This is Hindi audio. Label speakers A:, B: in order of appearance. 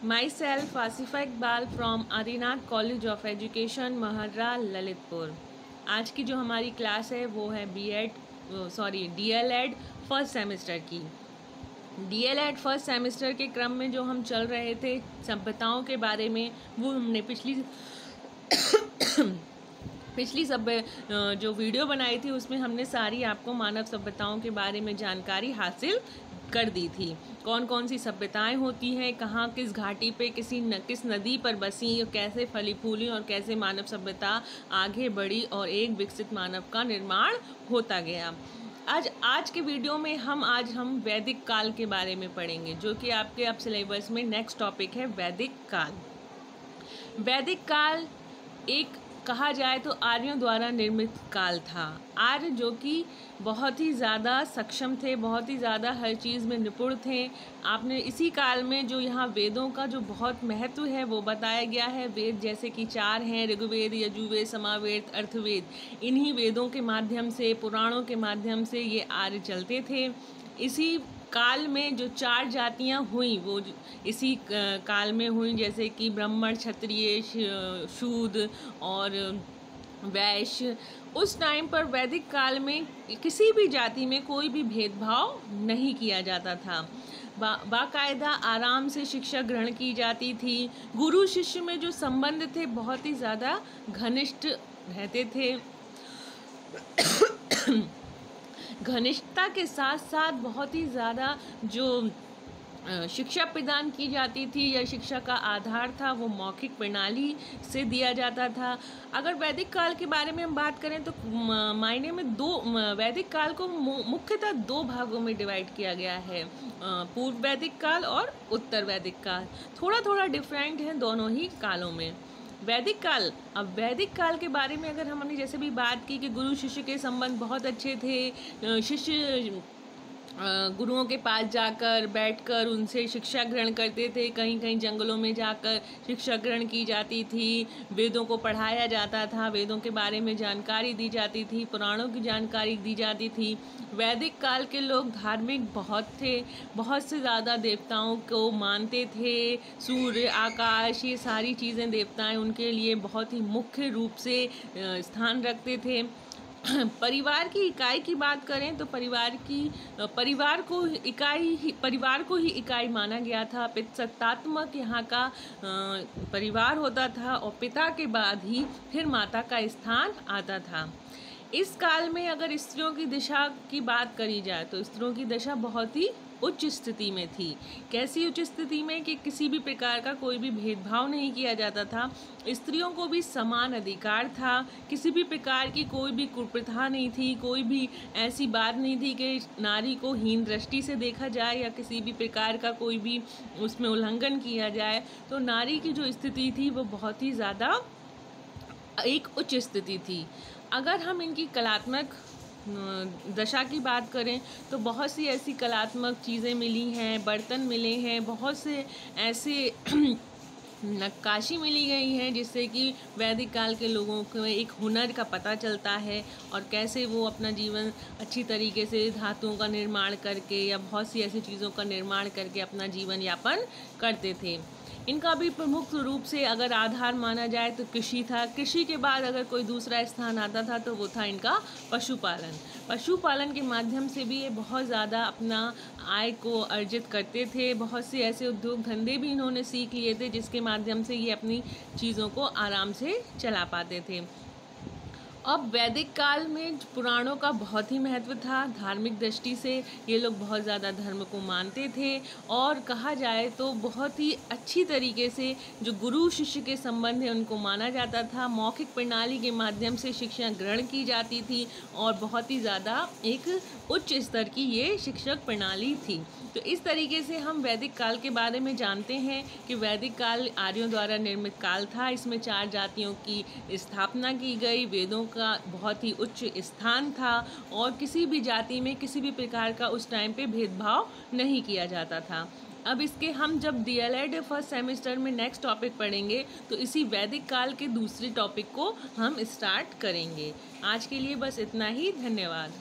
A: Myself Asifa Iqbal from Arinath College of Education महर्रा Lalitpur. आज की जो हमारी क्लास है वो है DLED फर्स्ट सेमेस्टर की। DLED फर्स्ट सेमेस्टर के क्रम में जो हम चल रहे थे सभ्यताओं के बारे में, वो हमने पिछली जो वीडियो बनाई थी उसमें हमने सारी आपको मानव सभ्यताओं के बारे में जानकारी हासिल कर दी थी। कौन कौन सी सभ्यताएं होती हैं, कहाँ किस घाटी पे किस नदी पर बसी, कैसे फली फूली और कैसे मानव सभ्यता आगे बढ़ी और एक विकसित मानव का निर्माण होता गया। आज के वीडियो में हम वैदिक काल के बारे में पढ़ेंगे, जो कि आपके अब सिलेबस में नेक्स्ट टॉपिक है वैदिक काल। वैदिक काल एक कहा जाए तो आर्यों द्वारा निर्मित काल था। आर्य जो कि बहुत ही ज़्यादा सक्षम थे, बहुत ही ज़्यादा हर चीज़ में निपुण थे। आपने इसी काल में जो यहाँ वेदों का जो बहुत महत्व है वो बताया गया है। वेद जैसे कि 4 हैं, ऋग्वेद, यजुर्वेद, सामवेद, अर्थवेद। इन्हीं वेदों के माध्यम से, पुराणों के माध्यम से ये आर्य चलते थे। इसी काल में जो 4 जातियाँ हुई वो इसी काल में हुई, जैसे कि ब्राह्मण, क्षत्रिय, शूद्र और वैश्य। उस टाइम पर वैदिक काल में किसी भी जाति में कोई भी भेदभाव नहीं किया जाता था। बाकायदा आराम से शिक्षा ग्रहण की जाती थी। गुरु शिष्य में जो संबंध थे बहुत ही ज़्यादा घनिष्ठ रहते थे। घनिष्ठता के साथ साथ बहुत ही ज़्यादा जो शिक्षा प्रदान की जाती थी या शिक्षा का आधार था वो मौखिक प्रणाली से दिया जाता था। अगर वैदिक काल के बारे में हम बात करें तो मायने में वैदिक काल को मुख्यतः 2 भागों में डिवाइड किया गया है, पूर्व वैदिक काल और उत्तर वैदिक काल। थोड़ा थोड़ा डिफरेंट है दोनों ही कालों में। वैदिक काल, अब वैदिक काल के बारे में अगर हमने जैसे भी बात की कि गुरु शिष्य के संबंध बहुत अच्छे थे। शिष्य गुरुओं के पास जाकर बैठकर उनसे शिक्षा ग्रहण करते थे। कहीं कहीं जंगलों में जाकर शिक्षा ग्रहण की जाती थी। वेदों को पढ़ाया जाता था, वेदों के बारे में जानकारी दी जाती थी, पुराणों की जानकारी दी जाती थी। वैदिक काल के लोग धार्मिक बहुत थे, बहुत से ज़्यादा देवताओं को मानते थे। सूर्य, आकाश, ये सारी चीज़ें देवताएं उनके लिए बहुत ही मुख्य रूप से स्थान रखते थे। परिवार की इकाई की बात करें तो परिवार को ही इकाई माना गया था। पितृसत्तात्मक यहाँ का परिवार होता था और पिता के बाद ही फिर माता का स्थान आता था। इस काल में अगर स्त्रियों की दिशा की बात करी जाए तो स्त्रियों की दशा बहुत ही उच्च स्थिति में थी। कैसी उच्च स्थिति में कि किसी भी प्रकार का कोई भी भेदभाव नहीं किया जाता था। स्त्रियों को भी समान अधिकार था। किसी भी प्रकार की कोई भी कुप्रथा नहीं थी, कोई भी ऐसी बात नहीं थी कि नारी को हीन दृष्टि से देखा जाए या किसी भी प्रकार का कोई भी उसमें उल्लंघन किया जाए। तो नारी की जो स्थिति थी वो बहुत ही ज़्यादा एक उच्च स्थिति थी। अगर हम इनकी कलात्मक दशा की बात करें तो बहुत सी ऐसी कलात्मक चीज़ें मिली हैं, बर्तन मिले हैं, बहुत से ऐसे नक्काशी मिली गई है जिससे कि वैदिक काल के लोगों को एक हुनर का पता चलता है और कैसे वो अपना जीवन अच्छी तरीके से धातुओं का निर्माण करके या बहुत सी ऐसी चीज़ों का निर्माण करके अपना जीवन यापन करते थे। इनका भी प्रमुख रूप से अगर आधार माना जाए तो कृषि था। कृषि के बाद अगर कोई दूसरा स्थान आता था तो वो था इनका पशुपालन। पशुपालन के माध्यम से भी ये बहुत ज़्यादा अपना आय को अर्जित करते थे। बहुत से ऐसे उद्योग धंधे भी इन्होंने सीख लिए थे जिसके माध्यम से ये अपनी चीज़ों को आराम से चला पाते थे। अब वैदिक काल में पुराणों का बहुत ही महत्व था। धार्मिक दृष्टि से ये लोग बहुत ज़्यादा धर्म को मानते थे और कहा जाए तो बहुत ही अच्छी तरीके से जो गुरु शिष्य के संबंध है उनको माना जाता था। मौखिक प्रणाली के माध्यम से शिक्षा ग्रहण की जाती थी और बहुत ही ज़्यादा एक उच्च स्तर की ये शिक्षक प्रणाली थी। तो इस तरीके से हम वैदिक काल के बारे में जानते हैं कि वैदिक काल आर्यों द्वारा निर्मित काल था। इसमें 4 जातियों की स्थापना की गई, वेदों का बहुत ही उच्च स्थान था और किसी भी जाति में किसी भी प्रकार का उस टाइम पे भेदभाव नहीं किया जाता था। अब इसके हम जब DLED फर्स्ट सेमेस्टर में नेक्स्ट टॉपिक पढ़ेंगे तो इसी वैदिक काल के दूसरे टॉपिक को हम स्टार्ट करेंगे। आज के लिए बस इतना ही। धन्यवाद।